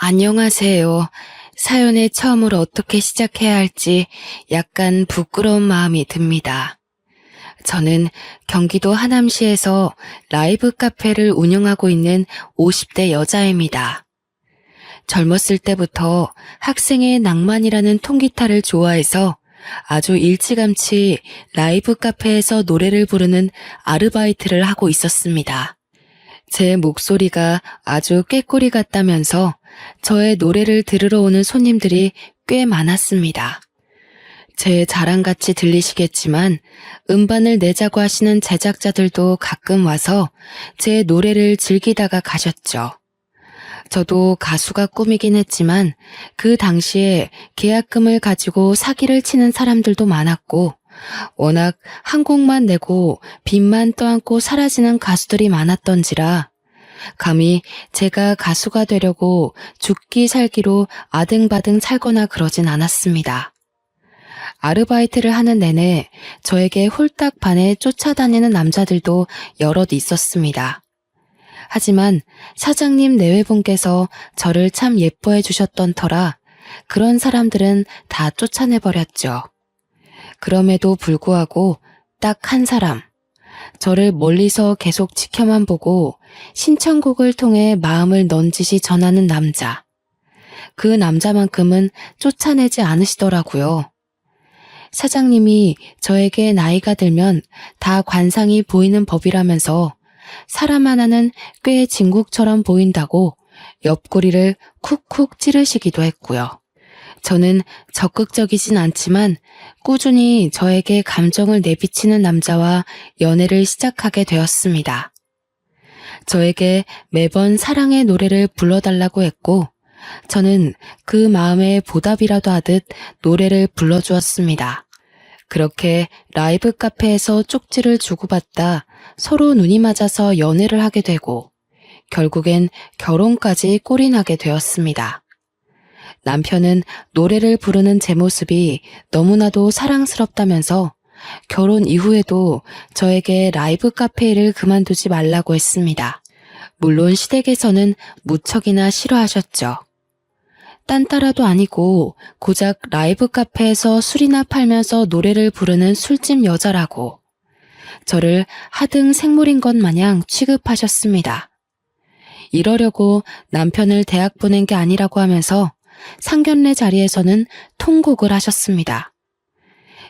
안녕하세요. 사연의 처음을 어떻게 시작해야 할지 약간 부끄러운 마음이 듭니다. 저는 경기도 하남시에서 라이브 카페를 운영하고 있는 50대 여자입니다. 젊었을 때부터 학생의 낭만이라는 통기타를 좋아해서 아주 일찌감치 라이브 카페에서 노래를 부르는 아르바이트를 하고 있었습니다. 제 목소리가 아주 꾀꼬리 같다면서 저의 노래를 들으러 오는 손님들이 꽤 많았습니다. 제 자랑같이 들리시겠지만 음반을 내자고 하시는 제작자들도 가끔 와서 제 노래를 즐기다가 가셨죠. 저도 가수가 꿈이긴 했지만 그 당시에 계약금을 가지고 사기를 치는 사람들도 많았고 워낙 한 곡만 내고 빚만 떠안고 사라지는 가수들이 많았던지라 감히 제가 가수가 되려고 죽기 살기로 아등바등 살거나 그러진 않았습니다. 아르바이트를 하는 내내 저에게 홀딱 반해 쫓아다니는 남자들도 여럿 있었습니다. 하지만 사장님 내외분께서 저를 참 예뻐해 주셨던 터라 그런 사람들은 다 쫓아내버렸죠. 그럼에도 불구하고 딱 한 사람, 저를 멀리서 계속 지켜만 보고 신청곡을 통해 마음을 넌지시 전하는 남자. 그 남자만큼은 쫓아내지 않으시더라고요. 사장님이 저에게 나이가 들면 다 관상이 보이는 법이라면서 사람 하나는 꽤 진국처럼 보인다고 옆구리를 쿡쿡 찌르시기도 했고요. 저는 적극적이진 않지만 꾸준히 저에게 감정을 내비치는 남자와 연애를 시작하게 되었습니다. 저에게 매번 사랑의 노래를 불러달라고 했고 저는 그 마음에 보답이라도 하듯 노래를 불러주었습니다. 그렇게 라이브 카페에서 쪽지를 주고받다 서로 눈이 맞아서 연애를 하게 되고 결국엔 결혼까지 꼴이 나게 되었습니다. 남편은 노래를 부르는 제 모습이 너무나도 사랑스럽다면서 결혼 이후에도 저에게 라이브 카페 일을 그만두지 말라고 했습니다. 물론 시댁에서는 무척이나 싫어하셨죠. 딴따라도 아니고 고작 라이브 카페에서 술이나 팔면서 노래를 부르는 술집 여자라고 저를 하등 생물인 것 마냥 취급하셨습니다. 이러려고 남편을 대학 보낸 게 아니라고 하면서 상견례 자리에서는 통곡을 하셨습니다.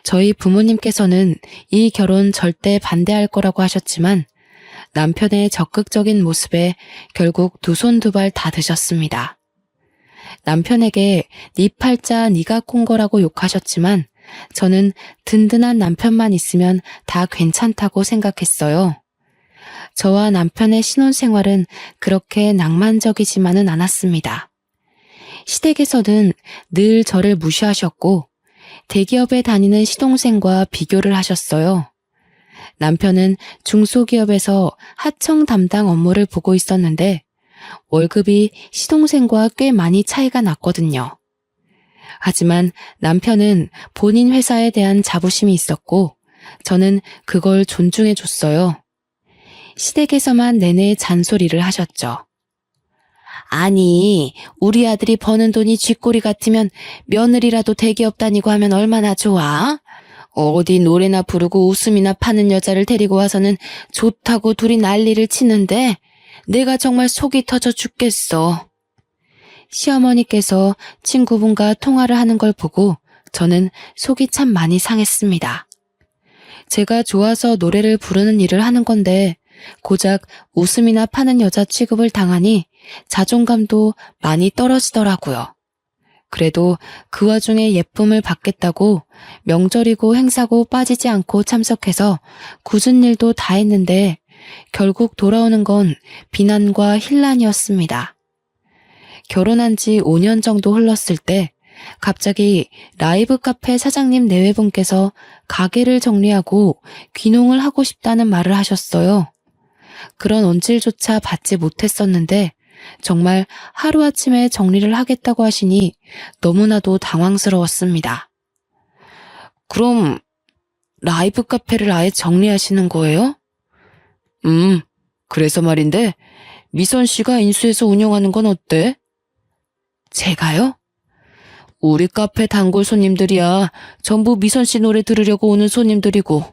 저희 부모님께서는 이 결혼 절대 반대할 거라고 하셨지만 남편의 적극적인 모습에 결국 두 손 두 발 다 드셨습니다. 남편에게 네 팔자 네가 꼰 거라고 욕하셨지만 저는 든든한 남편만 있으면 다 괜찮다고 생각했어요. 저와 남편의 신혼생활은 그렇게 낭만적이지만은 않았습니다. 시댁에서는 늘 저를 무시하셨고 대기업에 다니는 시동생과 비교를 하셨어요. 남편은 중소기업에서 하청 담당 업무를 보고 있었는데 월급이 시동생과 꽤 많이 차이가 났거든요. 하지만 남편은 본인 회사에 대한 자부심이 있었고 저는 그걸 존중해 줬어요. 시댁에서만 내내 잔소리를 하셨죠. 아니, 우리 아들이 버는 돈이 쥐꼬리 같으면 며느리라도 대기업 다니고 하면 얼마나 좋아? 어디 노래나 부르고 웃음이나 파는 여자를 데리고 와서는 좋다고 둘이 난리를 치는데 내가 정말 속이 터져 죽겠어. 시어머니께서 친구분과 통화를 하는 걸 보고 저는 속이 참 많이 상했습니다. 제가 좋아서 노래를 부르는 일을 하는 건데 고작 웃음이나 파는 여자 취급을 당하니 자존감도 많이 떨어지더라고요. 그래도 그 와중에 예쁨을 받겠다고 명절이고 행사고 빠지지 않고 참석해서 굳은 일도 다 했는데 결국 돌아오는 건 비난과 힐난이었습니다. 결혼한 지 5년 정도 흘렀을 때 갑자기 라이브 카페 사장님 내외분께서 가게를 정리하고 귀농을 하고 싶다는 말을 하셨어요. 그런 언질조차 받지 못했었는데 정말 하루아침에 정리를 하겠다고 하시니 너무나도 당황스러웠습니다. 그럼 라이브 카페를 아예 정리하시는 거예요? 그래서 말인데 미선 씨가 인수해서 운영하는 건 어때? 제가요? 우리 카페 단골 손님들이야. 전부 미선 씨 노래 들으려고 오는 손님들이고.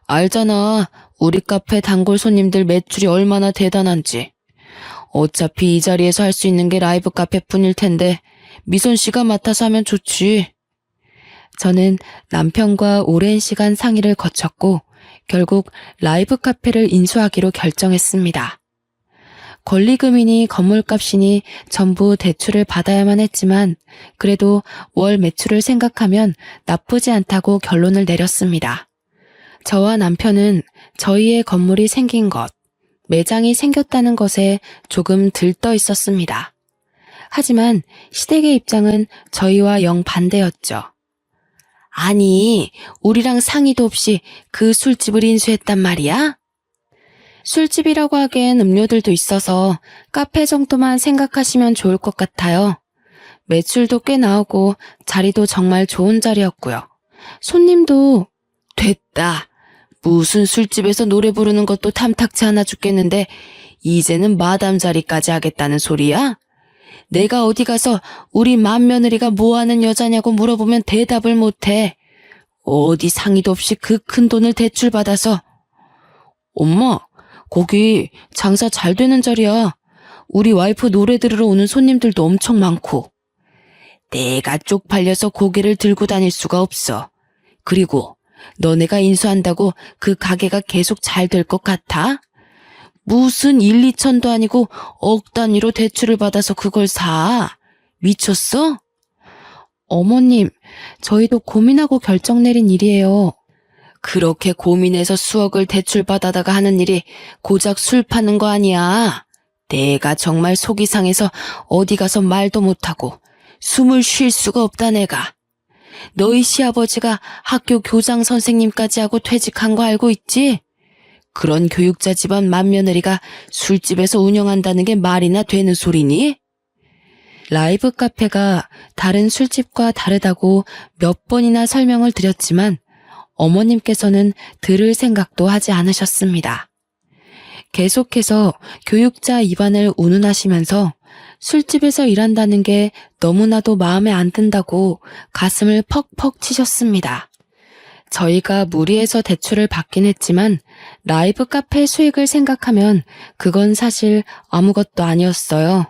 알잖아. 우리 카페 단골 손님들 매출이 얼마나 대단한지. 어차피 이 자리에서 할 수 있는 게 라이브 카페뿐일 텐데 미선 씨가 맡아서 하면 좋지. 저는 남편과 오랜 시간 상의를 거쳤고 결국 라이브 카페를 인수하기로 결정했습니다. 권리금이니 건물값이니 전부 대출을 받아야만 했지만 그래도 월 매출을 생각하면 나쁘지 않다고 결론을 내렸습니다. 저와 남편은 저희의 건물이 생긴 것, 매장이 생겼다는 것에 조금 들떠 있었습니다. 하지만 시댁의 입장은 저희와 영 반대였죠. 아니, 우리랑 상의도 없이 그 술집을 인수했단 말이야? 술집이라고 하기엔 음료들도 있어서 카페 정도만 생각하시면 좋을 것 같아요. 매출도 꽤 나오고 자리도 정말 좋은 자리였고요. 손님도 됐다. 무슨 술집에서 노래 부르는 것도 탐탁치 않아 죽겠는데 이제는 마담 자리까지 하겠다는 소리야? 내가 어디 가서 우리 맏며느리가 뭐하는 여자냐고 물어보면 대답을 못해. 어디 상의도 없이 그 큰 돈을 대출받아서. 엄마, 거기 장사 잘 되는 자리야. 우리 와이프 노래 들으러 오는 손님들도 엄청 많고. 내가 쪽팔려서 고개를 들고 다닐 수가 없어. 그리고 너네가 인수한다고 그 가게가 계속 잘 될 것 같아? 무슨 1, 2천도 아니고 억 단위로 대출을 받아서 그걸 사. 미쳤어? 어머님, 저희도 고민하고 결정 내린 일이에요. 그렇게 고민해서 수억을 대출받아다가 하는 일이 고작 술 파는 거 아니야. 내가 정말 속이 상해서 어디 가서 말도 못하고 숨을 쉴 수가 없다 내가. 너희 시아버지가 학교 교장 선생님까지 하고 퇴직한 거 알고 있지? 그런 교육자 집안 맏며느리가 술집에서 운영한다는 게 말이나 되는 소리니? 라이브 카페가 다른 술집과 다르다고 몇 번이나 설명을 드렸지만 어머님께서는 들을 생각도 하지 않으셨습니다. 계속해서 교육자 입안을 운운하시면서 술집에서 일한다는 게 너무나도 마음에 안 든다고 가슴을 퍽퍽 치셨습니다. 저희가 무리해서 대출을 받긴 했지만 라이브 카페 수익을 생각하면 그건 사실 아무것도 아니었어요.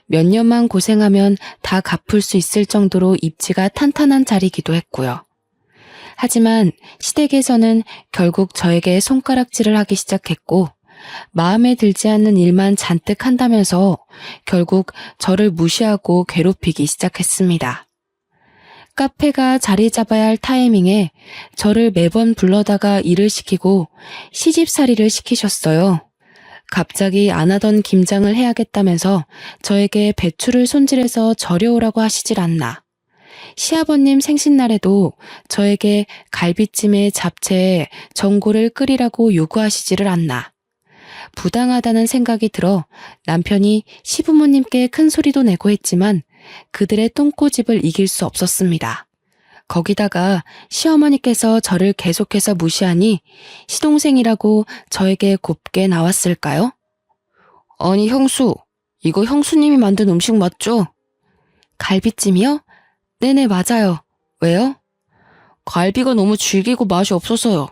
몇 년만 고생하면 다 갚을 수 있을 정도로 입지가 탄탄한 자리이기도 했고요. 하지만 시댁에서는 결국 저에게 손가락질을 하기 시작했고 마음에 들지 않는 일만 잔뜩 한다면서 결국 저를 무시하고 괴롭히기 시작했습니다. 카페가 자리 잡아야 할 타이밍에 저를 매번 불러다가 일을 시키고 시집살이를 시키셨어요. 갑자기 안 하던 김장을 해야겠다면서 저에게 배추를 손질해서 절여오라고 하시질 않나. 시아버님 생신날에도 저에게 갈비찜에 잡채에 전골을 끓이라고 요구하시지를 않나. 부당하다는 생각이 들어 남편이 시부모님께 큰 소리도 내고 했지만 그들의 똥꼬집을 이길 수 없었습니다. 거기다가 시어머니께서 저를 계속해서 무시하니 시동생이라고 저에게 곱게 나왔을까요? 아니 형수, 이거 형수님이 만든 음식 맞죠? 갈비찜이요? 네네 맞아요. 왜요? 갈비가 너무 질기고 맛이 없어서요.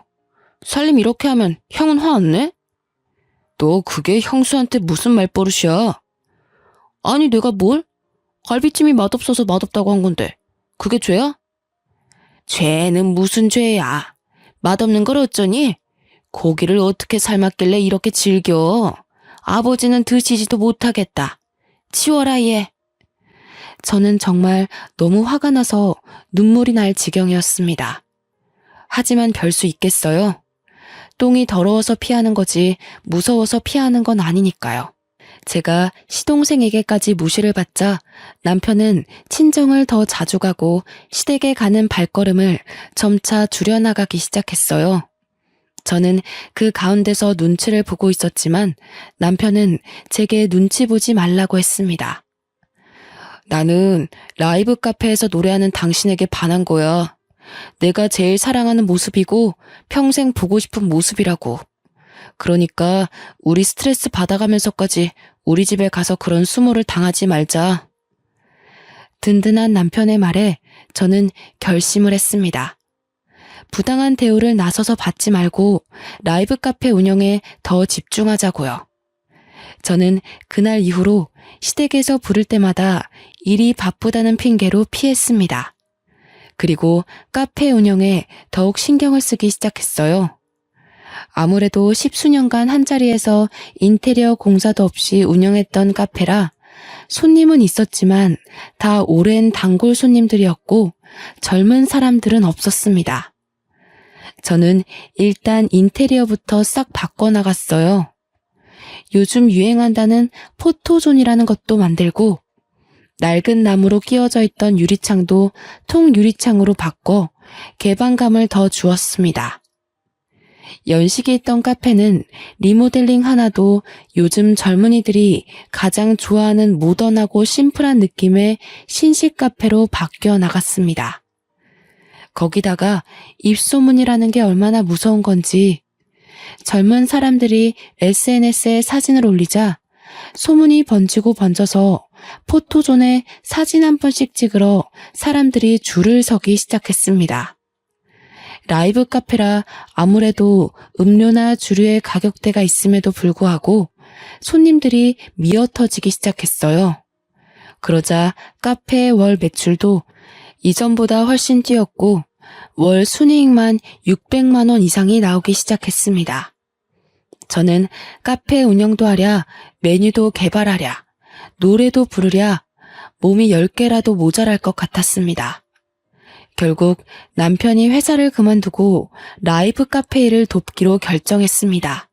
살림 이렇게 하면 형은 화 안 내? 너 그게 형수한테 무슨 말버릇이야? 아니 내가 뭘? 갈비찜이 맛없어서 맛없다고 한 건데 그게 죄야? 죄는 무슨 죄야. 맛없는 걸 어쩌니? 고기를 어떻게 삶았길래 이렇게 질겨. 아버지는 드시지도 못하겠다. 치워라 얘. 저는 정말 너무 화가 나서 눈물이 날 지경이었습니다. 하지만 별 수 있겠어요? 똥이 더러워서 피하는 거지 무서워서 피하는 건 아니니까요. 제가 시동생에게까지 무시를 받자 남편은 친정을 더 자주 가고 시댁에 가는 발걸음을 점차 줄여나가기 시작했어요. 저는 그 가운데서 눈치를 보고 있었지만 남편은 제게 눈치 보지 말라고 했습니다. 나는 라이브 카페에서 노래하는 당신에게 반한 거야. 내가 제일 사랑하는 모습이고 평생 보고 싶은 모습이라고. 그러니까 우리 스트레스 받아가면서까지 우리 집에 가서 그런 수모를 당하지 말자. 든든한 남편의 말에 저는 결심을 했습니다. 부당한 대우를 나서서 받지 말고 라이브 카페 운영에 더 집중하자고요. 저는 그날 이후로 시댁에서 부를 때마다 일이 바쁘다는 핑계로 피했습니다. 그리고 카페 운영에 더욱 신경을 쓰기 시작했어요. 아무래도 10수년간 한자리에서 인테리어 공사도 없이 운영했던 카페라 손님은 있었지만 다 오랜 단골 손님들이었고 젊은 사람들은 없었습니다. 저는 일단 인테리어부터 싹 바꿔나갔어요. 요즘 유행한다는 포토존이라는 것도 만들고 낡은 나무로 끼워져 있던 유리창도 통유리창으로 바꿔 개방감을 더 주었습니다. 연식이 있던 카페는 리모델링 하나도 요즘 젊은이들이 가장 좋아하는 모던하고 심플한 느낌의 신식 카페로 바뀌어 나갔습니다. 거기다가 입소문이라는 게 얼마나 무서운 건지 젊은 사람들이 SNS에 사진을 올리자 소문이 번지고 번져서 포토존에 사진 한 번씩 찍으러 사람들이 줄을 서기 시작했습니다. 라이브 카페라 아무래도 음료나 주류의 가격대가 있음에도 불구하고 손님들이 미어터지기 시작했어요. 그러자 카페의 월 매출도 이전보다 훨씬 뛰었고 월 순이익만 600만 원 이상이 나오기 시작했습니다. 저는 카페 운영도 하랴, 메뉴도 개발하랴, 노래도 부르랴, 몸이 10개라도 모자랄 것 같았습니다. 결국 남편이 회사를 그만두고 라이브 카페 일을 돕기로 결정했습니다.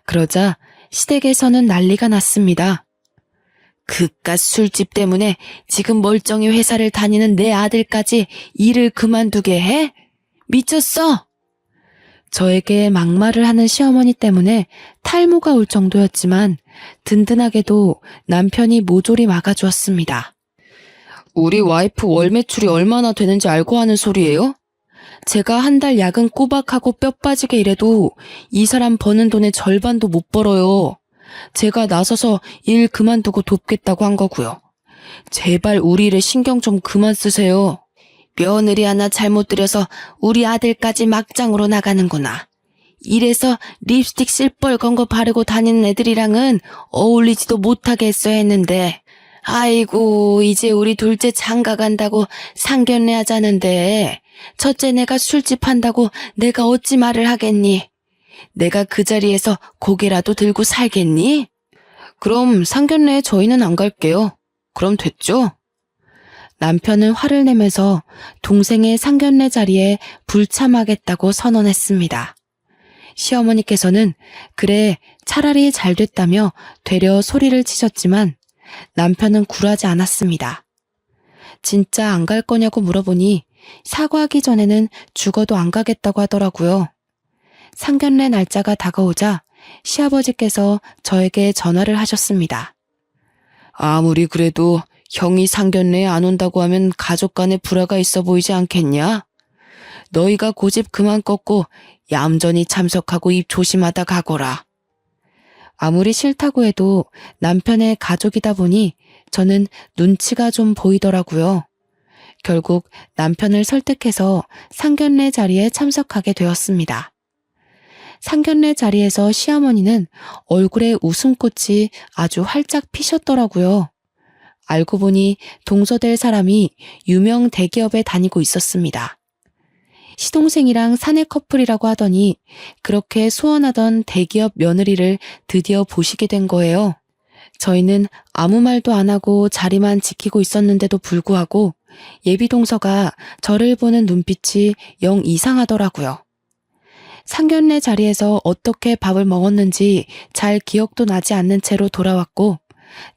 그러자 시댁에서는 난리가 났습니다. 그깟 술집 때문에 지금 멀쩡히 회사를 다니는 내 아들까지 일을 그만두게 해? 미쳤어! 저에게 막말을 하는 시어머니 때문에 탈모가 올 정도였지만 든든하게도 남편이 모조리 막아주었습니다. 우리 와이프 월 매출이 얼마나 되는지 알고 하는 소리예요? 제가 한 달 야근 꼬박하고 뼈 빠지게 일해도 이 사람 버는 돈의 절반도 못 벌어요. 제가 나서서 일 그만두고 돕겠다고 한 거고요. 제발 우리 일에 신경 좀 그만 쓰세요. 며느리 하나 잘못 들여서 우리 아들까지 막장으로 나가는구나. 이래서 립스틱 실뻘건 거 바르고 다니는 애들이랑은 어울리지도 못하게 했어야 했는데 아이고 이제 우리 둘째 장가 간다고 상견례 하자는데 첫째 내가 술집 한다고 내가 어찌 말을 하겠니? 내가 그 자리에서 고개라도 들고 살겠니? 그럼 상견례에 저희는 안 갈게요. 그럼 됐죠? 남편은 화를 내면서 동생의 상견례 자리에 불참하겠다고 선언했습니다. 시어머니께서는 그래 차라리 잘 됐다며 되려 소리를 치셨지만 남편은 굴하지 않았습니다. 진짜 안 갈 거냐고 물어보니 사과하기 전에는 죽어도 안 가겠다고 하더라고요. 상견례 날짜가 다가오자 시아버지께서 저에게 전화를 하셨습니다. 아무리 그래도 형이 상견례에 안 온다고 하면 가족 간에 불화가 있어 보이지 않겠냐? 너희가 고집 그만 꺾고 얌전히 참석하고 입 조심하다 가거라. 아무리 싫다고 해도 남편의 가족이다 보니 저는 눈치가 좀 보이더라고요. 결국 남편을 설득해서 상견례 자리에 참석하게 되었습니다. 상견례 자리에서 시어머니는 얼굴에 웃음꽃이 아주 활짝 피셨더라고요. 알고 보니 동서될 사람이 유명 대기업에 다니고 있었습니다. 시동생이랑 사내 커플이라고 하더니 그렇게 소원하던 대기업 며느리를 드디어 보시게 된 거예요. 저희는 아무 말도 안 하고 자리만 지키고 있었는데도 불구하고 예비 동서가 저를 보는 눈빛이 영 이상하더라고요. 상견례 자리에서 어떻게 밥을 먹었는지 잘 기억도 나지 않는 채로 돌아왔고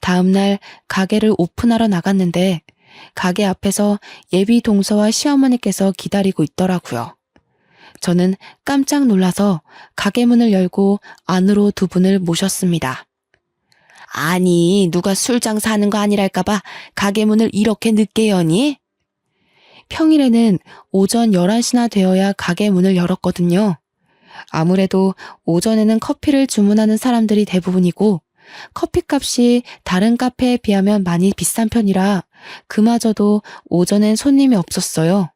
다음날 가게를 오픈하러 나갔는데 가게 앞에서 예비 동서와 시어머니께서 기다리고 있더라고요. 저는 깜짝 놀라서 가게 문을 열고 안으로 두 분을 모셨습니다. 아니, 누가 술 장사하는 거 아니랄까봐 가게 문을 이렇게 늦게 여니? 평일에는 오전 11시나 되어야 가게 문을 열었거든요. 아무래도 오전에는 커피를 주문하는 사람들이 대부분이고 커피값이 다른 카페에 비하면 많이 비싼 편이라 그마저도 오전엔 손님이 없었어요.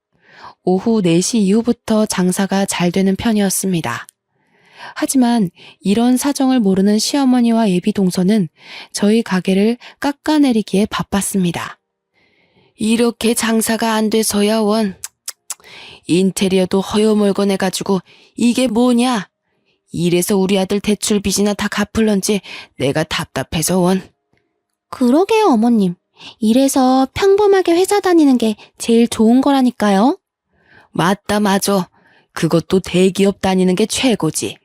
오후 4시 이후부터 장사가 잘 되는 편이었습니다. 하지만 이런 사정을 모르는 시어머니와 예비 동서는 저희 가게를 깎아내리기에 바빴습니다. 이렇게 장사가 안 돼서야 원. 인테리어도 허여멀건해가지고 이게 뭐냐? 이래서 우리 아들 대출 빚이나 다 갚을런지 내가 답답해서 원. 그러게요, 어머님. 이래서 평범하게 회사 다니는 게 제일 좋은 거라니까요. 맞다, 맞아. 그것도 대기업 다니는 게 최고지.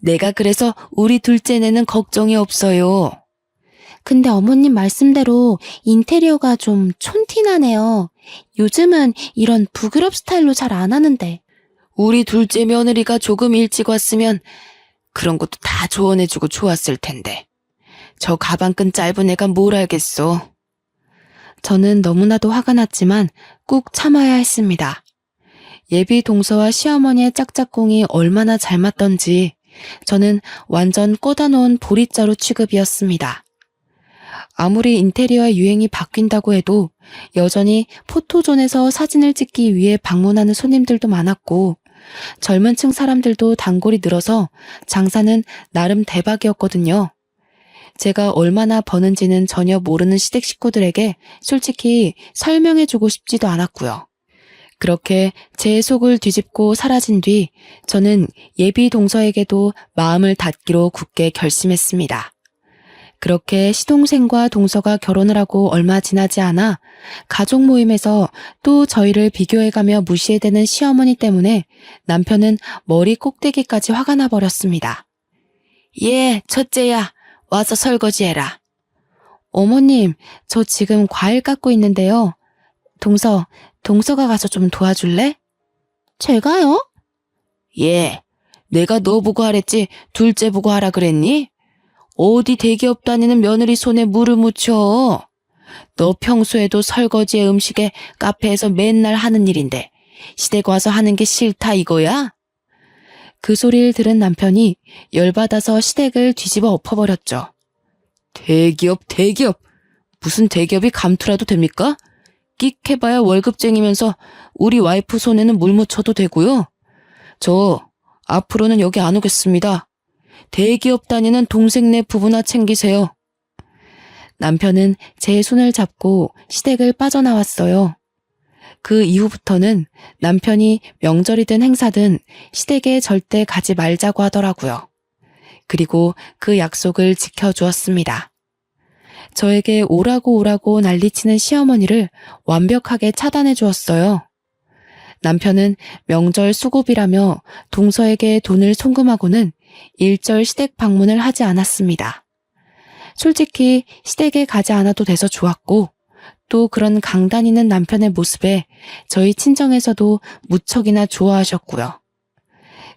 내가 그래서 우리 둘째네는 걱정이 없어요. 근데 어머님 말씀대로 인테리어가 좀 촌티나네요. 요즘은 이런 북유럽 스타일로 잘 안 하는데. 우리 둘째 며느리가 조금 일찍 왔으면 그런 것도 다 조언해주고 좋았을 텐데. 저 가방끈 짧은 애가 뭘 알겠어. 저는 너무나도 화가 났지만 꾹 참아야 했습니다. 예비 동서와 시어머니의 짝짝꿍이 얼마나 잘 맞던지 저는 완전 꽂아놓은 보리자루 취급이었습니다. 아무리 인테리어 유행이 바뀐다고 해도 여전히 포토존에서 사진을 찍기 위해 방문하는 손님들도 많았고 젊은 층 사람들도 단골이 늘어서 장사는 나름 대박이었거든요. 제가 얼마나 버는지는 전혀 모르는 시댁 식구들에게 솔직히 설명해주고 싶지도 않았고요. 그렇게 제 속을 뒤집고 사라진 뒤 저는 예비 동서에게도 마음을 닫기로 굳게 결심했습니다. 그렇게 시동생과 동서가 결혼을 하고 얼마 지나지 않아 가족 모임에서 또 저희를 비교해가며 무시해대는 시어머니 때문에 남편은 머리 꼭대기까지 화가 나버렸습니다. 예, 첫째야, 와서 설거지해라. 어머님, 저 지금 과일 깎고 있는데요. 동서가 가서 좀 도와줄래? 제가요? 예, 내가 너 보고 하랬지 둘째 보고 하라 그랬니? 어디 대기업 다니는 며느리 손에 물을 묻혀. 너 평소에도 설거지에 음식에 카페에서 맨날 하는 일인데 시댁 와서 하는 게 싫다 이거야? 그 소리를 들은 남편이 열받아서 시댁을 뒤집어 엎어버렸죠. 대기업. 무슨 대기업이 감투라도 됩니까? 끽해봐야 월급쟁이면서 우리 와이프 손에는 물 묻혀도 되고요. 저 앞으로는 여기 안 오겠습니다. 대기업 다니는 동생네 부부나 챙기세요. 남편은 제 손을 잡고 시댁을 빠져나왔어요. 그 이후부터는 남편이 명절이든 행사든 시댁에 절대 가지 말자고 하더라고요. 그리고 그 약속을 지켜주었습니다. 저에게 오라고 난리치는 시어머니를 완벽하게 차단해 주었어요. 남편은 명절 수고비라며 동서에게 돈을 송금하고는 일절 시댁 방문을 하지 않았습니다. 솔직히 시댁에 가지 않아도 돼서 좋았고 또 그런 강다니는 남편의 모습에 저희 친정에서도 무척이나 좋아하셨고요.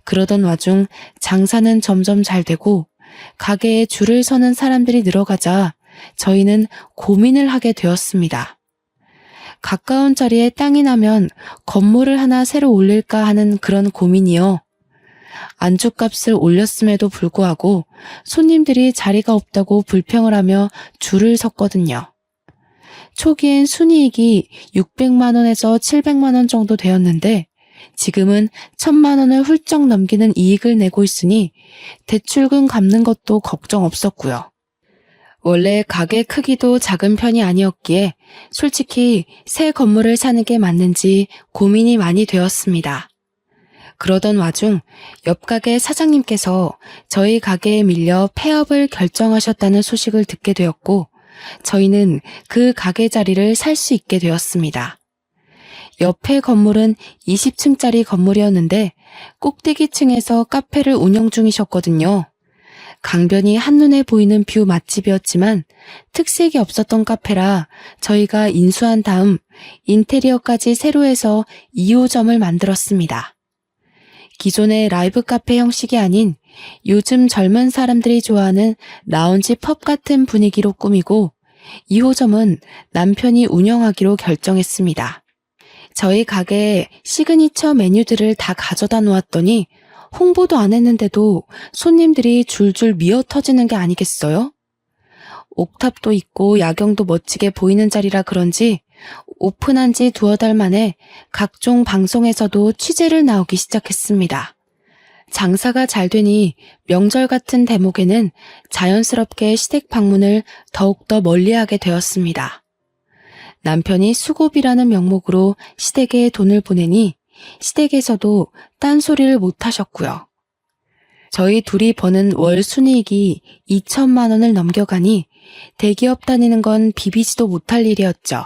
그러던 와중 장사는 점점 잘 되고 가게에 줄을 서는 사람들이 늘어가자 저희는 고민을 하게 되었습니다. 가까운 자리에 땅이 나면 건물을 하나 새로 올릴까 하는 그런 고민이요. 안주값을 올렸음에도 불구하고 손님들이 자리가 없다고 불평을 하며 줄을 섰거든요. 초기엔 순이익이 600만 원에서 700만 원 정도 되었는데 지금은 1000만 원을 훌쩍 넘기는 이익을 내고 있으니 대출금 갚는 것도 걱정 없었고요. 원래 가게 크기도 작은 편이 아니었기에 솔직히 새 건물을 사는 게 맞는지 고민이 많이 되었습니다. 그러던 와중 옆 가게 사장님께서 저희 가게에 밀려 폐업을 결정하셨다는 소식을 듣게 되었고 저희는 그 가게 자리를 살 수 있게 되었습니다. 옆에 건물은 20층짜리 건물이었는데 꼭대기층에서 카페를 운영 중이셨거든요. 강변이 한눈에 보이는 뷰 맛집이었지만 특색이 없었던 카페라 저희가 인수한 다음 인테리어까지 새로 해서 2호점을 만들었습니다. 기존의 라이브 카페 형식이 아닌 요즘 젊은 사람들이 좋아하는 라운지 펍 같은 분위기로 꾸미고 2호점은 남편이 운영하기로 결정했습니다. 저희 가게에 시그니처 메뉴들을 다 가져다 놓았더니 홍보도 안 했는데도 손님들이 줄줄 미어 터지는 게 아니겠어요? 옥탑도 있고 야경도 멋지게 보이는 자리라 그런지 오픈한 지 2-달 만에 각종 방송에서도 취재를 나오기 시작했습니다. 장사가 잘 되니 명절 같은 대목에는 자연스럽게 시댁 방문을 더욱더 멀리하게 되었습니다. 남편이 수고비라는 명목으로 시댁에 돈을 보내니 시댁에서도 딴소리를 못 하셨고요. 저희 둘이 버는 월 순이익이 2천만 원을 넘겨가니 대기업 다니는 건 비비지도 못할 일이었죠.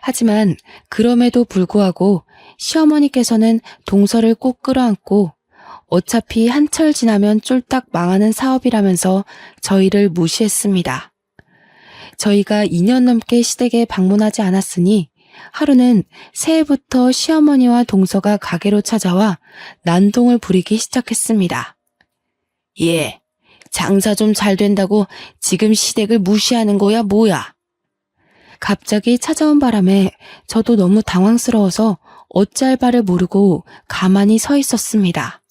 하지만 그럼에도 불구하고 시어머니께서는 동서를 꼭 끌어안고 어차피 한철 지나면 쫄딱 망하는 사업이라면서 저희를 무시했습니다. 저희가 2년 넘게 시댁에 방문하지 않았으니 하루는 새해부터 시어머니와 동서가 가게로 찾아와 난동을 부리기 시작했습니다. 예, 장사 좀 잘 된다고 지금 시댁을 무시하는 거야 뭐야? 갑자기 찾아온 바람에 저도 너무 당황스러워서 어찌할 바를 모르고 가만히 서 있었습니다.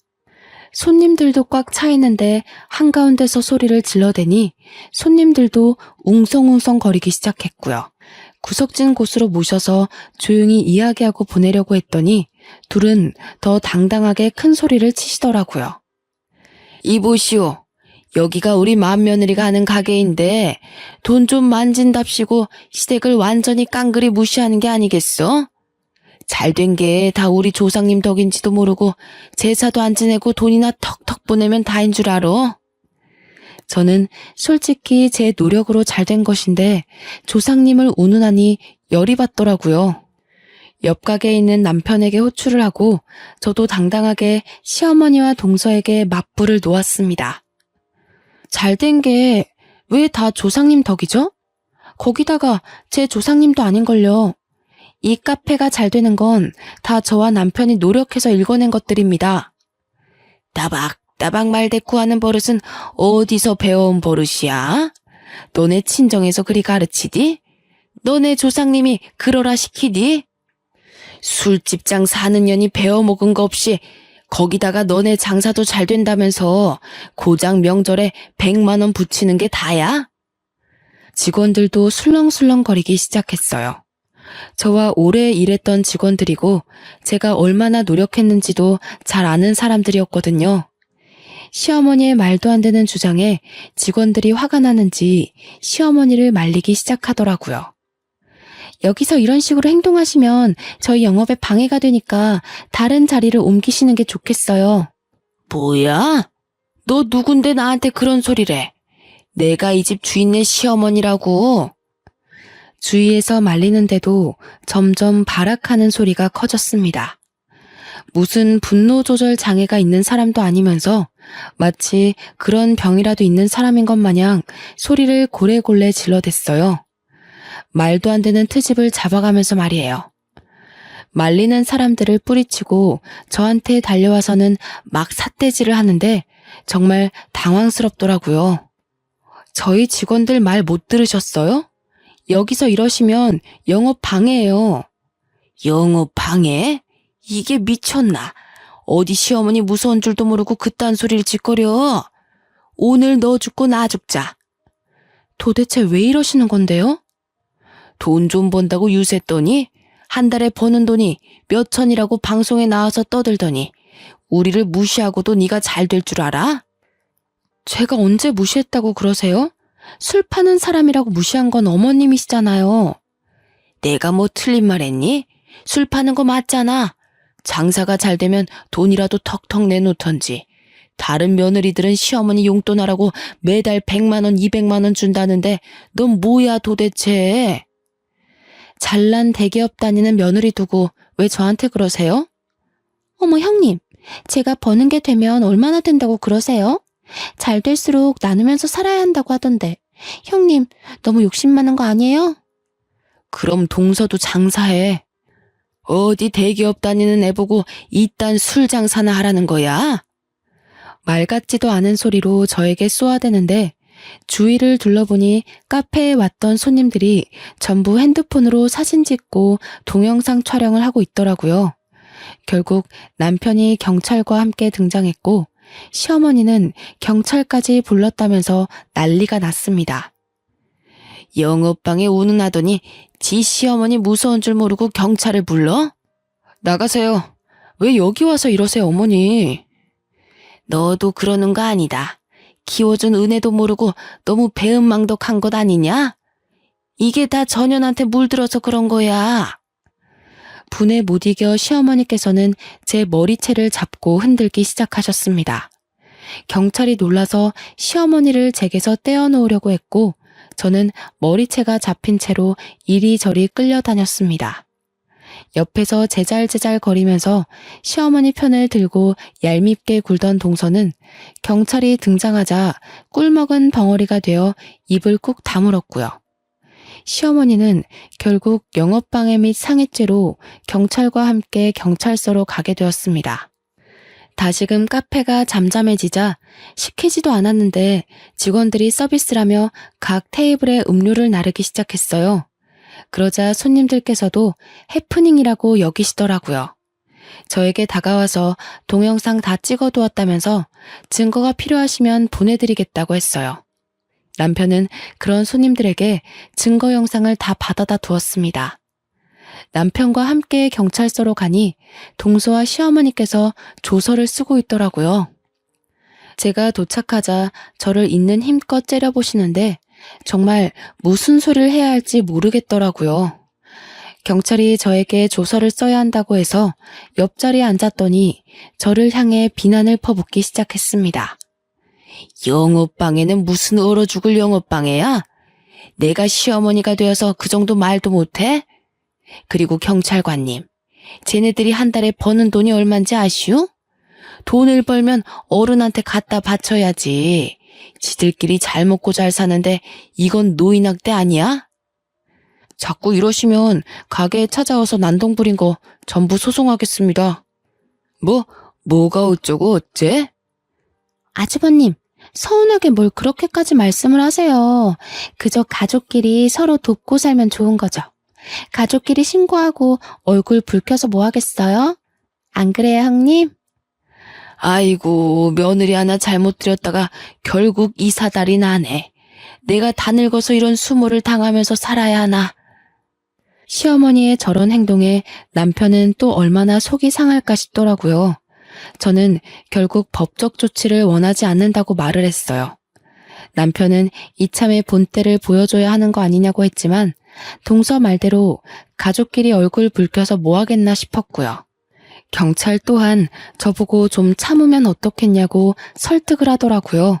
손님들도 꽉 차 있는데 한가운데서 소리를 질러대니 손님들도 웅성웅성 거리기 시작했고요. 구석진 곳으로 모셔서 조용히 이야기하고 보내려고 했더니 둘은 더 당당하게 큰 소리를 치시더라고요. 이보시오. 여기가 우리 맏며느리가 하는 가게인데 돈 좀 만진답시고 시댁을 완전히 깡그리 무시하는 게 아니겠어? 잘된 게 다 우리 조상님 덕인지도 모르고 제사도 안 지내고 돈이나 턱턱 보내면 다인 줄 알아? 저는 솔직히 제 노력으로 잘된 것인데 조상님을 운운하니 열이 받더라고요. 옆 가게에 있는 남편에게 호출을 하고 저도 당당하게 시어머니와 동서에게 맞불을 놓았습니다. 잘된 게 왜 다 조상님 덕이죠? 거기다가 제 조상님도 아닌걸요. 이 카페가 잘 되는 건 다 저와 남편이 노력해서 일궈낸 것들입니다. 따박따박 말대꾸하는 버릇은 어디서 배워온 버릇이야? 너네 친정에서 그리 가르치디? 너네 조상님이 그러라 시키디? 술집장 사는 년이 배워먹은 거 없이 거기다가 너네 장사도 잘 된다면서 고장 명절에 100만 원 붙이는 게 다야? 직원들도 술렁술렁거리기 시작했어요. 저와 오래 일했던 직원들이고 제가 얼마나 노력했는지도 잘 아는 사람들이었거든요. 시어머니의 말도 안 되는 주장에 직원들이 화가 나는지 시어머니를 말리기 시작하더라고요. 여기서 이런 식으로 행동하시면 저희 영업에 방해가 되니까 다른 자리를 옮기시는 게 좋겠어요. 뭐야? 너 누군데 나한테 그런 소리래? 내가 이 집 주인네 시어머니라고. 주위에서 말리는데도 점점 발악하는 소리가 커졌습니다. 무슨 분노 조절 장애가 있는 사람도 아니면서 마치 그런 병이라도 있는 사람인 것 마냥 소리를 고래골래 질러댔어요. 말도 안 되는 트집을 잡아가면서 말이에요. 말리는 사람들을 뿌리치고 저한테 달려와서는 막 삿대질을 하는데 정말 당황스럽더라고요. 저희 직원들 말 못 들으셨어요? 여기서 이러시면 영업 방해예요. 영업 방해? 이게 미쳤나? 어디 시어머니 무서운 줄도 모르고 그딴 소리를 짓거려. 오늘 너 죽고 나 죽자. 도대체 왜 이러시는 건데요? 돈 좀 번다고 유세했더니 한 달에 버는 돈이 몇 천이라고 방송에 나와서 떠들더니 우리를 무시하고도 네가 잘 될 줄 알아? 제가 언제 무시했다고 그러세요? 술 파는 사람이라고 무시한 건 어머님이시잖아요. 내가 뭐 틀린 말 했니? 술 파는 거 맞잖아. 장사가 잘 되면 돈이라도 턱턱 내놓던지. 다른 며느리들은 시어머니 용돈하라고 매달 100만 원, 200만 원 준다는데 넌 뭐야 도대체? 잘난 대기업 다니는 며느리 두고 왜 저한테 그러세요? 어머 형님, 제가 버는 게 되면 얼마나 된다고 그러세요? 잘 될수록 나누면서 살아야 한다고 하던데 형님 너무 욕심 많은 거 아니에요? 그럼 동서도 장사해. 어디 대기업 다니는 애 보고 이딴 술 장사나 하라는 거야? 말 같지도 않은 소리로 저에게 쏘아대는데 주위를 둘러보니 카페에 왔던 손님들이 전부 핸드폰으로 사진 찍고 동영상 촬영을 하고 있더라고요. 결국 남편이 경찰과 함께 등장했고 시어머니는 경찰까지 불렀다면서 난리가 났습니다. 영업방에 운운하더니 지 시어머니 무서운 줄 모르고 경찰을 불러? 나가세요. 왜 여기 와서 이러세요, 어머니? 너도 그러는 거 아니다. 키워준 은혜도 모르고 너무 배은망덕한 것 아니냐? 이게 다 전현한테 물들어서 그런 거야. 분에 못 이겨 시어머니께서는 제 머리채를 잡고 흔들기 시작하셨습니다. 경찰이 놀라서 시어머니를 제게서 떼어놓으려고 했고 저는 머리채가 잡힌 채로 이리저리 끌려다녔습니다. 옆에서 제잘제잘 거리면서 시어머니 편을 들고 얄밉게 굴던 동서는 경찰이 등장하자 꿀먹은 벙어리가 되어 입을 꾹 다물었고요. 시어머니는 결국 영업방해 및 상해죄로 경찰과 함께 경찰서로 가게 되었습니다. 다시금 카페가 잠잠해지자 시키지도 않았는데 직원들이 서비스라며 각 테이블에 음료를 나르기 시작했어요. 그러자 손님들께서도 해프닝이라고 여기시더라고요. 저에게 다가와서 동영상 다 찍어두었다면서 증거가 필요하시면 보내드리겠다고 했어요. 남편은 그런 손님들에게 증거 영상을 다 받아다 두었습니다. 남편과 함께 경찰서로 가니 동서와 시어머니께서 조서를 쓰고 있더라고요. 제가 도착하자 저를 있는 힘껏 째려보시는데 정말 무슨 소리를 해야 할지 모르겠더라고요. 경찰이 저에게 조서를 써야 한다고 해서 옆자리에 앉았더니 저를 향해 비난을 퍼붓기 시작했습니다. 영업방해는 무슨 얼어 죽을 영업방해야? 내가 시어머니가 되어서 그 정도 말도 못해? 그리고 경찰관님, 쟤네들이 한 달에 버는 돈이 얼만지 아시오? 돈을 벌면 어른한테 갖다 바쳐야지. 지들끼리 잘 먹고 잘 사는데 이건 노인학대 아니야? 자꾸 이러시면 가게에 찾아와서 난동 부린 거 전부 소송하겠습니다. 뭐가 어쩌고 어째? 아주버님, 서운하게 뭘 그렇게까지 말씀을 하세요. 그저 가족끼리 서로 돕고 살면 좋은 거죠. 가족끼리 신고하고 얼굴 붉혀서 뭐 하겠어요? 안 그래요, 형님? 아이고, 며느리 하나 잘못 들였다가 결국 이 사달이 나네. 내가 다 늙어서 이런 수모를 당하면서 살아야 하나. 시어머니의 저런 행동에 남편은 또 얼마나 속이 상할까 싶더라고요. 저는 결국 법적 조치를 원하지 않는다고 말을 했어요. 남편은 이참에 본때를 보여줘야 하는 거 아니냐고 했지만 동서 말대로 가족끼리 얼굴 붉혀서 뭐 하겠나 싶었고요. 경찰 또한 저보고 좀 참으면 어떻겠냐고 설득을 하더라고요.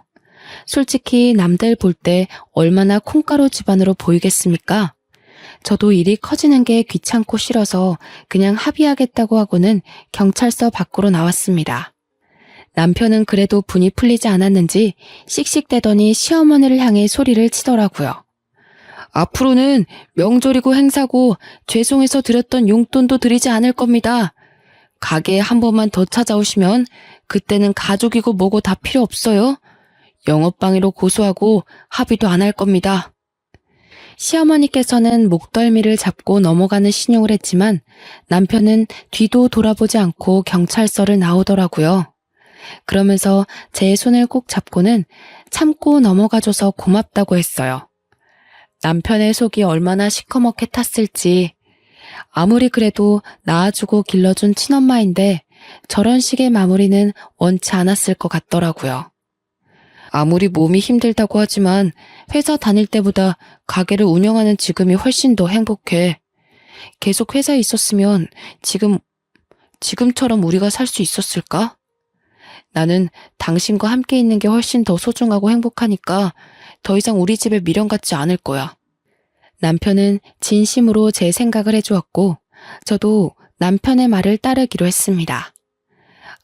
솔직히 남들 볼 때 얼마나 콩가루 집안으로 보이겠습니까? 저도 일이 커지는 게 귀찮고 싫어서 그냥 합의하겠다고 하고는 경찰서 밖으로 나왔습니다. 남편은 그래도 분이 풀리지 않았는지 씩씩대더니 시어머니를 향해 소리를 치더라고요. 앞으로는 명절이고 행사고 죄송해서 드렸던 용돈도 드리지 않을 겁니다. 가게에 한 번만 더 찾아오시면 그때는 가족이고 뭐고 다 필요 없어요. 영업방해로 고소하고 합의도 안 할 겁니다. 시어머니께서는 목덜미를 잡고 넘어가는 신용을 했지만 남편은 뒤도 돌아보지 않고 경찰서를 나오더라고요. 그러면서 제 손을 꼭 잡고는 참고 넘어가줘서 고맙다고 했어요. 남편의 속이 얼마나 시커멓게 탔을지. 아무리 그래도 낳아주고 길러준 친엄마인데 저런 식의 마무리는 원치 않았을 것 같더라고요. 아무리 몸이 힘들다고 하지만 회사 다닐 때보다 가게를 운영하는 지금이 훨씬 더 행복해. 계속 회사에 있었으면 지금처럼 우리가 살 수 있었을까? 나는 당신과 함께 있는 게 훨씬 더 소중하고 행복하니까 더 이상 우리 집에 미련 갖지 않을 거야. 남편은 진심으로 제 생각을 해주었고 저도 남편의 말을 따르기로 했습니다.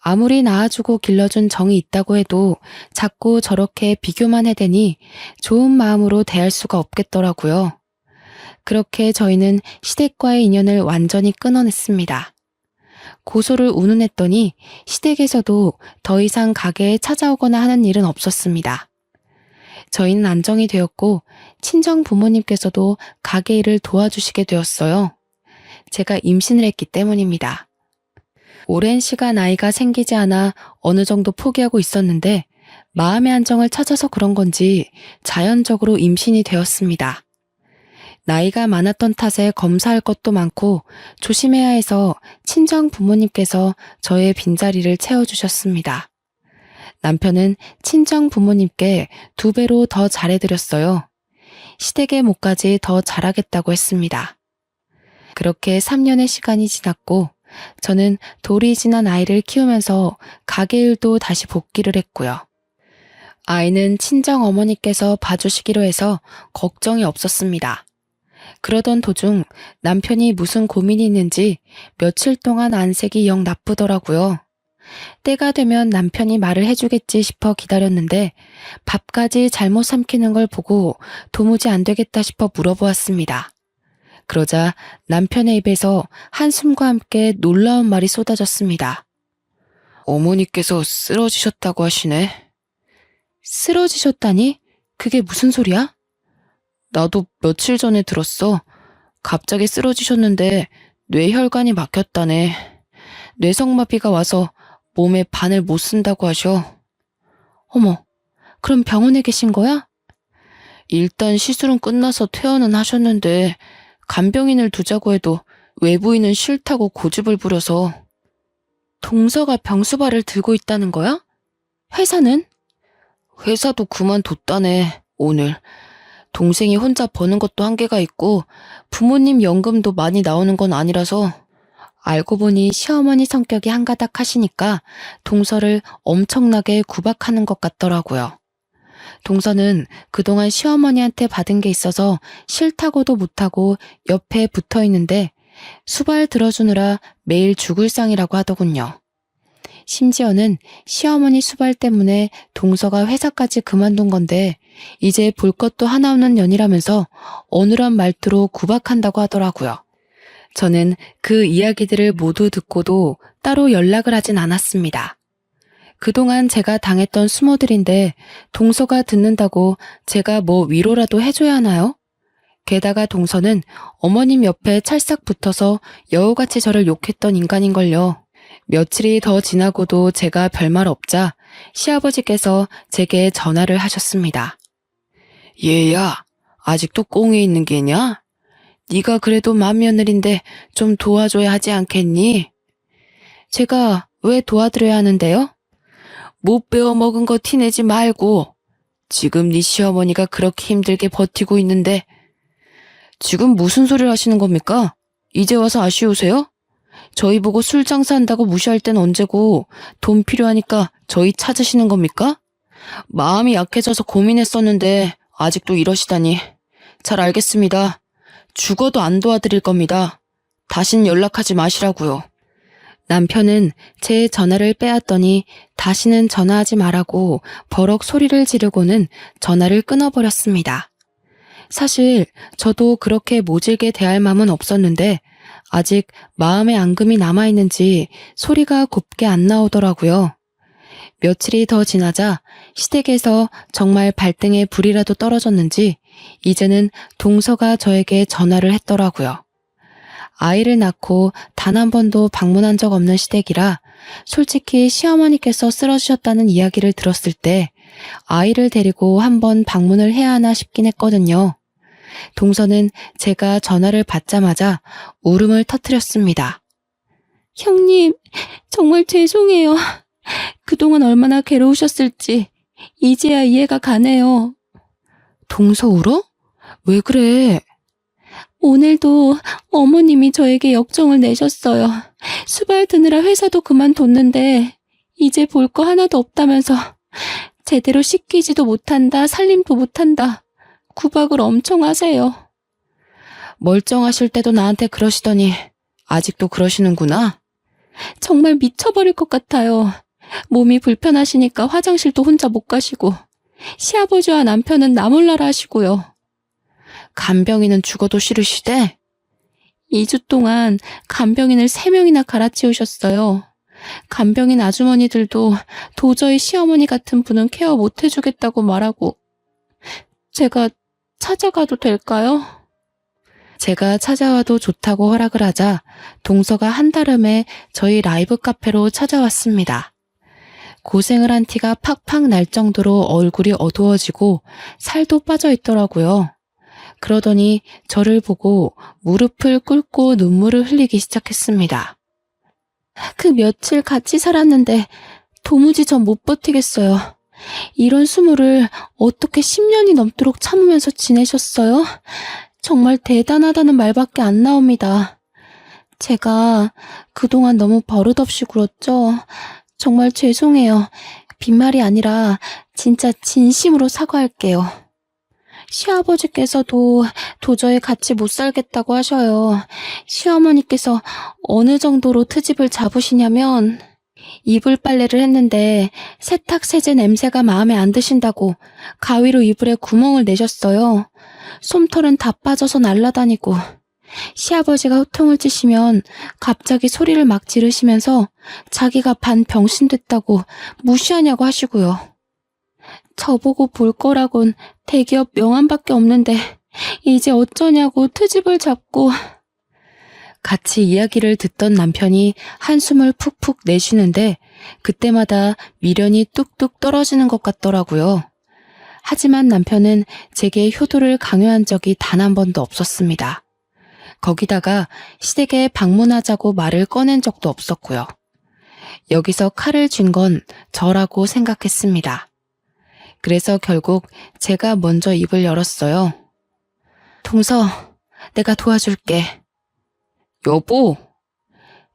아무리 낳아주고 길러준 정이 있다고 해도 자꾸 저렇게 비교만 해대니 좋은 마음으로 대할 수가 없겠더라고요. 그렇게 저희는 시댁과의 인연을 완전히 끊어냈습니다. 고소를 운운했더니 시댁에서도 더 이상 가게에 찾아오거나 하는 일은 없었습니다. 저희는 안정이 되었고 친정 부모님께서도 가게 일을 도와주시게 되었어요. 제가 임신을 했기 때문입니다. 오랜 시간 아이가 생기지 않아 어느 정도 포기하고 있었는데 마음의 안정을 찾아서 그런 건지 자연적으로 임신이 되었습니다. 나이가 많았던 탓에 검사할 것도 많고 조심해야 해서 친정 부모님께서 저의 빈자리를 채워주셨습니다. 남편은 친정 부모님께 2배로 더 잘해드렸어요. 시댁의 몫까지 더 잘하겠다고 했습니다. 그렇게 3년의 시간이 지났고 저는 돌이 지난 아이를 키우면서 가게 일도 다시 복귀를 했고요. 아이는 친정 어머니께서 봐주시기로 해서 걱정이 없었습니다. 그러던 도중 남편이 무슨 고민이 있는지 며칠 동안 안색이 영 나쁘더라고요. 때가 되면 남편이 말을 해주겠지 싶어 기다렸는데 밥까지 잘못 삼키는 걸 보고 도무지 안 되겠다 싶어 물어보았습니다. 그러자 남편의 입에서 한숨과 함께 놀라운 말이 쏟아졌습니다. 어머니께서 쓰러지셨다고 하시네. 쓰러지셨다니? 그게 무슨 소리야? 나도 며칠 전에 들었어. 갑자기 쓰러지셨는데 뇌혈관이 막혔다네. 뇌성마비가 와서 몸에 반을 못 쓴다고 하셔. 어머, 그럼 병원에 계신 거야? 일단 시술은 끝나서 퇴원은 하셨는데 간병인을 두자고 해도 외부인은 싫다고 고집을 부려서. 동서가 병수발을 들고 있다는 거야? 회사는? 회사도 그만뒀다네, 오늘. 동생이 혼자 버는 것도 한계가 있고 부모님 연금도 많이 나오는 건 아니라서. 알고 보니 시어머니 성격이 한가닥 하시니까 동서를 엄청나게 구박하는 것 같더라고요. 동서는 그동안 시어머니한테 받은 게 있어서 싫다고도 못하고 옆에 붙어 있는데 수발 들어주느라 매일 죽을 상이라고 하더군요. 심지어는 시어머니 수발 때문에 동서가 회사까지 그만둔 건데 이제 볼 것도 하나 없는 년이라면서 어눌한 말투로 구박한다고 하더라고요. 저는 그 이야기들을 모두 듣고도 따로 연락을 하진 않았습니다. 그동안 제가 당했던 수모들인데 동서가 듣는다고 제가 뭐 위로라도 해줘야 하나요? 게다가 동서는 어머님 옆에 찰싹 붙어서 여우같이 저를 욕했던 인간인걸요. 며칠이 더 지나고도 제가 별말 없자 시아버지께서 제게 전화를 하셨습니다. 얘야, 아직도 꽁에 있는 게냐? 네가 그래도 맏며느리인데 좀 도와줘야 하지 않겠니? 제가 왜 도와드려야 하는데요? 못 배워 먹은 거 티내지 말고. 지금 네 시어머니가 그렇게 힘들게 버티고 있는데. 지금 무슨 소리를 하시는 겁니까? 이제 와서 아쉬우세요? 저희 보고 술 장사한다고 무시할 땐 언제고 돈 필요하니까 저희 찾으시는 겁니까? 마음이 약해져서 고민했었는데 아직도 이러시다니. 잘 알겠습니다. 죽어도 안 도와드릴 겁니다. 다신 연락하지 마시라고요. 남편은 제 전화를 빼앗더니 다시는 전화하지 말라고 버럭 소리를 지르고는 전화를 끊어버렸습니다. 사실 저도 그렇게 모질게 대할 마음은 없었는데 아직 마음의 앙금이 남아있는지 소리가 곱게 안 나오더라고요. 며칠이 더 지나자 시댁에서 정말 발등에 불이라도 떨어졌는지 이제는 동서가 저에게 전화를 했더라고요. 아이를 낳고 단 한 번도 방문한 적 없는 시댁이라 솔직히 시어머니께서 쓰러지셨다는 이야기를 들었을 때 아이를 데리고 한번 방문을 해야 하나 싶긴 했거든요. 동서는 제가 전화를 받자마자 울음을 터뜨렸습니다. 형님, 정말 죄송해요. 그동안 얼마나 괴로우셨을지 이제야 이해가 가네요. 동서 울어? 왜 그래? 오늘도 어머님이 저에게 역정을 내셨어요. 수발 드느라 회사도 그만뒀는데 이제 볼 거 하나도 없다면서 제대로 씻기지도 못한다, 살림도 못한다. 구박을 엄청 하세요. 멀쩡하실 때도 나한테 그러시더니 아직도 그러시는구나. 정말 미쳐버릴 것 같아요. 몸이 불편하시니까 화장실도 혼자 못 가시고 시아버지와 남편은 나 몰라라 하시고요. 간병인은 죽어도 싫으시대? 2주 동안 간병인을 3명이나 갈아치우셨어요. 간병인 아주머니들도 도저히 시어머니 같은 분은 케어 못 해주겠다고 말하고. 제가 찾아가도 될까요? 제가 찾아와도 좋다고 허락을 하자 동서가 한달음에 저희 라이브 카페로 찾아왔습니다. 고생을 한 티가 팍팍 날 정도로 얼굴이 어두워지고 살도 빠져 있더라고요. 그러더니 저를 보고 무릎을 꿇고 눈물을 흘리기 시작했습니다. 그 며칠 같이 살았는데 도무지 전 못 버티겠어요. 이런 수모를 어떻게 10년이 넘도록 참으면서 지내셨어요? 정말 대단하다는 말밖에 안 나옵니다. 제가 그동안 너무 버릇없이 굴었죠. 정말 죄송해요. 빈말이 아니라 진짜 진심으로 사과할게요. 시아버지께서도 도저히 같이 못 살겠다고 하셔요. 시어머니께서 어느 정도로 트집을 잡으시냐면 이불 빨래를 했는데 세탁 세제 냄새가 마음에 안 드신다고 가위로 이불에 구멍을 내셨어요. 솜털은 다 빠져서 날아다니고 시아버지가 호통을 치시면 갑자기 소리를 막 지르시면서 자기가 반 병신 됐다고 무시하냐고 하시고요. 저보고 볼 거라곤 대기업 명함밖에 없는데 이제 어쩌냐고 트집을 잡고. 같이 이야기를 듣던 남편이 한숨을 푹푹 내쉬는데 그때마다 미련이 뚝뚝 떨어지는 것 같더라고요. 하지만 남편은 제게 효도를 강요한 적이 단 한 번도 없었습니다. 거기다가 시댁에 방문하자고 말을 꺼낸 적도 없었고요. 여기서 칼을 쥔 건 저라고 생각했습니다. 그래서 결국 제가 먼저 입을 열었어요. 동서, 내가 도와줄게. 여보!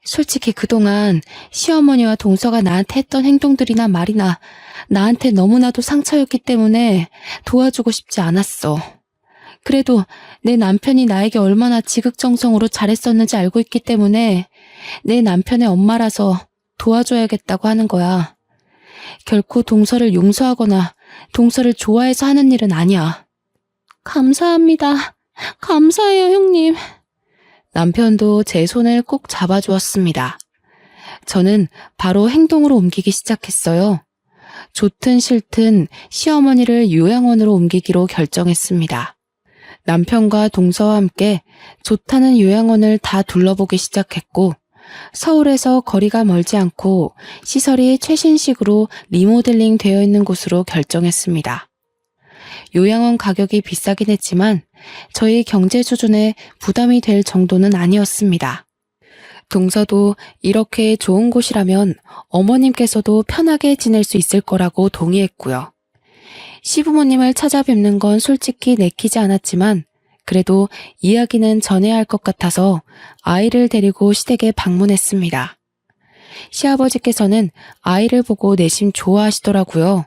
솔직히 그동안 시어머니와 동서가 나한테 했던 행동들이나 말이나 나한테 너무나도 상처였기 때문에 도와주고 싶지 않았어. 그래도 내 남편이 나에게 얼마나 지극정성으로 잘했었는지 알고 있기 때문에 내 남편의 엄마라서 도와줘야겠다고 하는 거야. 결코 동서를 용서하거나 동서를 좋아해서 하는 일은 아니야. 감사합니다. 감사해요, 형님. 남편도 제 손을 꼭 잡아주었습니다. 저는 바로 행동으로 옮기기 시작했어요. 좋든 싫든 시어머니를 요양원으로 옮기기로 결정했습니다. 남편과 동서와 함께 좋다는 요양원을 다 둘러보기 시작했고 서울에서 거리가 멀지 않고 시설이 최신식으로 리모델링 되어 있는 곳으로 결정했습니다. 요양원 가격이 비싸긴 했지만 저희 경제 수준에 부담이 될 정도는 아니었습니다. 동서도 이렇게 좋은 곳이라면 어머님께서도 편하게 지낼 수 있을 거라고 동의했고요. 시부모님을 찾아뵙는 건 솔직히 내키지 않았지만 그래도 이야기는 전해야 할 것 같아서 아이를 데리고 시댁에 방문했습니다. 시아버지께서는 아이를 보고 내심 좋아하시더라고요.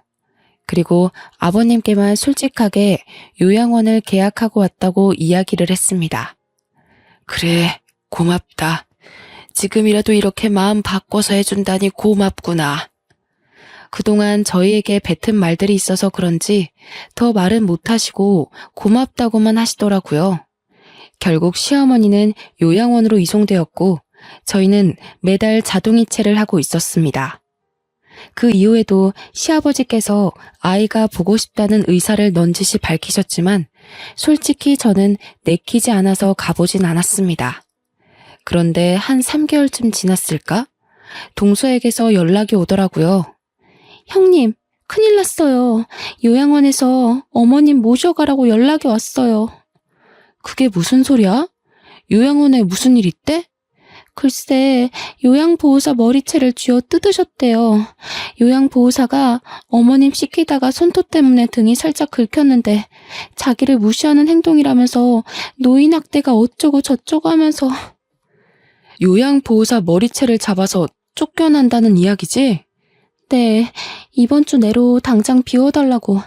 그리고 아버님께만 솔직하게 요양원을 계약하고 왔다고 이야기를 했습니다. 그래, 고맙다. 지금이라도 이렇게 마음 바꿔서 해준다니 고맙구나. 그동안 저희에게 뱉은 말들이 있어서 그런지 더 말은 못하시고 고맙다고만 하시더라고요. 결국 시어머니는 요양원으로 이송되었고 저희는 매달 자동이체를 하고 있었습니다. 그 이후에도 시아버지께서 아이가 보고 싶다는 의사를 넌지시 밝히셨지만 솔직히 저는 내키지 않아서 가보진 않았습니다. 그런데 한 3개월쯤 지났을까? 동서에게서 연락이 오더라고요. 형님, 큰일 났어요. 요양원에서 어머님 모셔가라고 연락이 왔어요. 그게 무슨 소리야? 요양원에 무슨 일 있대? 글쎄, 요양보호사 머리채를 쥐어 뜯으셨대요. 요양보호사가 어머님 씻기다가 손톱 때문에 등이 살짝 긁혔는데 자기를 무시하는 행동이라면서 노인학대가 어쩌고 저쩌고 하면서. 요양보호사 머리채를 잡아서 쫓겨난다는 이야기지? 네, 이번 주 내로 당장 비워달라고.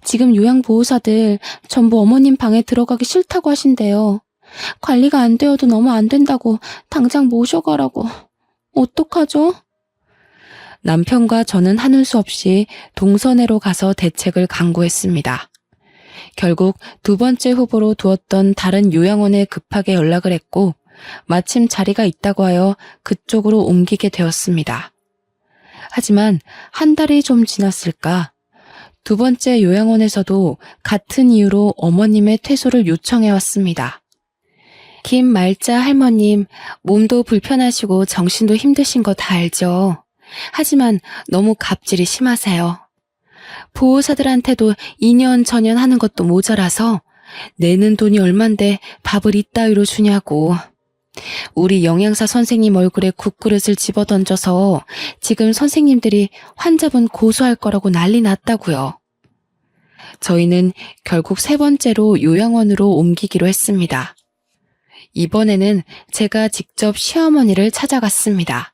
지금 요양보호사들 전부 어머님 방에 들어가기 싫다고 하신대요. 관리가 안 되어도 너무 안 된다고 당장 모셔가라고. 어떡하죠? 남편과 저는 하는 수 없이 동선회로 가서 대책을 강구했습니다. 결국 두 번째 후보로 두었던 다른 요양원에 급하게 연락을 했고 마침 자리가 있다고 하여 그쪽으로 옮기게 되었습니다. 하지만 한 달이 좀 지났을까? 두 번째 요양원에서도 같은 이유로 어머님의 퇴소를 요청해왔습니다. 김말자 할머님, 몸도 불편하시고 정신도 힘드신 거 다 알죠. 하지만 너무 갑질이 심하세요. 보호사들한테도 2년 전년 하는 것도 모자라서 내는 돈이 얼만데 밥을 이따위로 주냐고. 우리 영양사 선생님 얼굴에 국그릇을 집어던져서 지금 선생님들이 환자분 고소할 거라고 난리 났다고요. 저희는 결국 3번째로 요양원으로 옮기기로 했습니다. 이번에는 제가 직접 시어머니를 찾아갔습니다.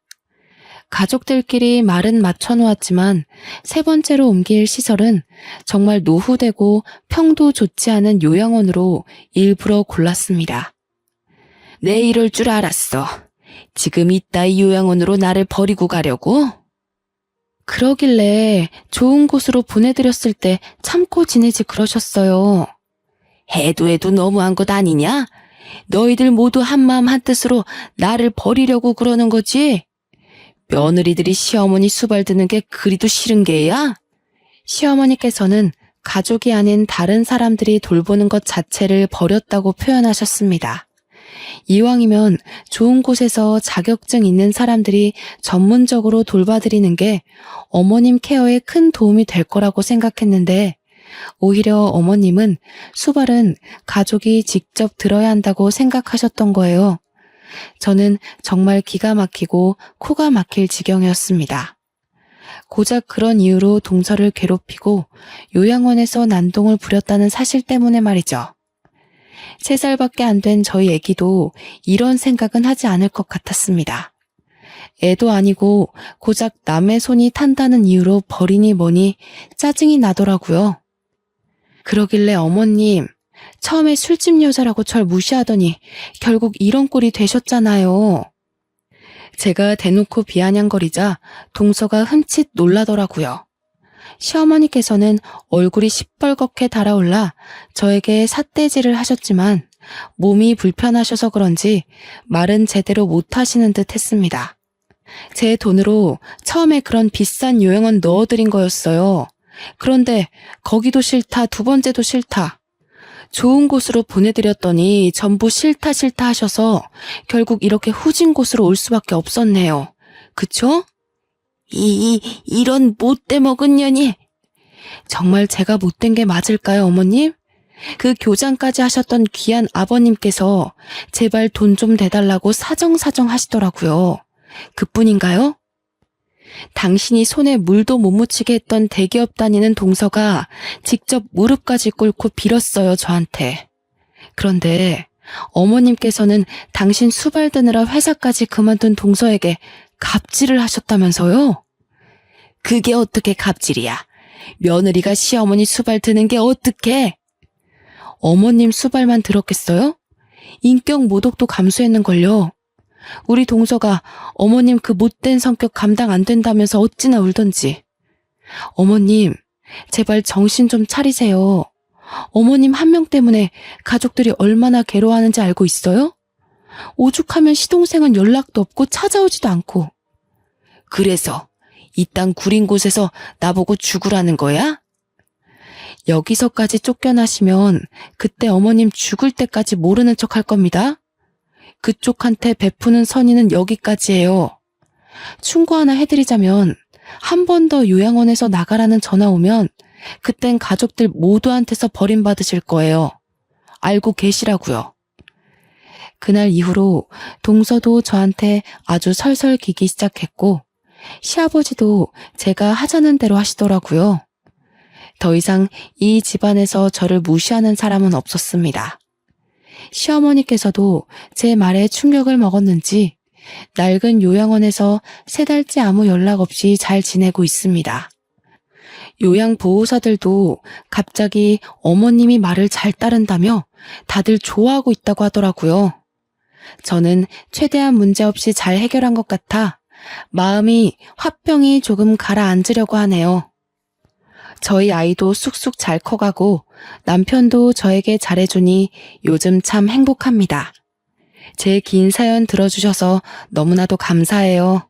가족들끼리 말은 맞춰놓았지만 3번째로 옮길 시설은 정말 노후되고 평도 좋지 않은 요양원으로 일부러 골랐습니다. 내 이럴 줄 알았어. 지금 이따위 요양원으로 나를 버리고 가려고? 그러길래 좋은 곳으로 보내드렸을 때 참고 지내지 그러셨어요. 해도 너무한 것 아니냐? 너희들 모두 한마음 한뜻으로 나를 버리려고 그러는 거지? 며느리들이 시어머니 수발 드는 게 그리도 싫은 게야? 시어머니께서는 가족이 아닌 다른 사람들이 돌보는 것 자체를 버렸다고 표현하셨습니다. 이왕이면 좋은 곳에서 자격증 있는 사람들이 전문적으로 돌봐드리는 게 어머님 케어에 큰 도움이 될 거라고 생각했는데 오히려 어머님은 수발은 가족이 직접 들어야 한다고 생각하셨던 거예요. 저는 정말 기가 막히고 코가 막힐 지경이었습니다. 고작 그런 이유로 동서를 괴롭히고 요양원에서 난동을 부렸다는 사실 때문에 말이죠. 3살밖에 안 된 저희 애기도 이런 생각은 하지 않을 것 같았습니다. 애도 아니고 고작 남의 손이 탄다는 이유로 버리니 뭐니 짜증이 나더라고요. 그러길래 어머님, 처음에 술집 여자라고 절 무시하더니 결국 이런 꼴이 되셨잖아요. 제가 대놓고 비아냥거리자 동서가 흠칫 놀라더라고요. 시어머니께서는 얼굴이 시뻘겋게 달아올라 저에게 삿대질을 하셨지만 몸이 불편하셔서 그런지 말은 제대로 못하시는 듯 했습니다. 제 돈으로 처음에 그런 비싼 요양원 넣어드린 거였어요. 그런데 거기도 싫다, 2번째도 싫다. 좋은 곳으로 보내드렸더니 전부 싫다 하셔서 결국 이렇게 후진 곳으로 올 수밖에 없었네요. 그쵸? 이런 못돼 먹은 년이. 정말 제가 못된 게 맞을까요, 어머님? 그 교장까지 하셨던 귀한 아버님께서 제발 돈 좀 대달라고 사정사정 하시더라고요. 그뿐인가요? 당신이 손에 물도 못 묻히게 했던 대기업 다니는 동서가 직접 무릎까지 꿇고 빌었어요, 저한테. 그런데 어머님께서는 당신 수발 드느라 회사까지 그만둔 동서에게 갑질을 하셨다면서요? 그게 어떻게 갑질이야? 며느리가 시어머니 수발 드는 게 어떻게? 어머님 수발만 들었겠어요? 인격 모독도 감수했는걸요. 우리 동서가 어머님 그 못된 성격 감당 안 된다면서 어찌나 울던지. 어머님, 제발 정신 좀 차리세요. 어머님 한 명 때문에 가족들이 얼마나 괴로워하는지 알고 있어요? 오죽하면 시동생은 연락도 없고 찾아오지도 않고. 그래서 이 땅 구린 곳에서 나보고 죽으라는 거야? 여기서까지 쫓겨나시면 그때 어머님 죽을 때까지 모르는 척 할 겁니다. 그쪽한테 베푸는 선의는 여기까지예요. 충고 하나 해드리자면 한 번 더 요양원에서 나가라는 전화 오면 그땐 가족들 모두한테서 버림받으실 거예요. 알고 계시라고요. 그날 이후로 동서도 저한테 아주 설설 기기 시작했고 시아버지도 제가 하자는 대로 하시더라고요. 더 이상 이 집안에서 저를 무시하는 사람은 없었습니다. 시어머니께서도 제 말에 충격을 먹었는지 낡은 요양원에서 3달째 아무 연락 없이 잘 지내고 있습니다. 요양보호사들도 갑자기 어머님이 말을 잘 따른다며 다들 좋아하고 있다고 하더라고요. 저는 최대한 문제없이 잘 해결한 것 같아 마음이 화병이 조금 가라앉으려고 하네요. 저희 아이도 쑥쑥 잘 커가고 남편도 저에게 잘해주니 요즘 참 행복합니다. 제 긴 사연 들어주셔서 너무나도 감사해요.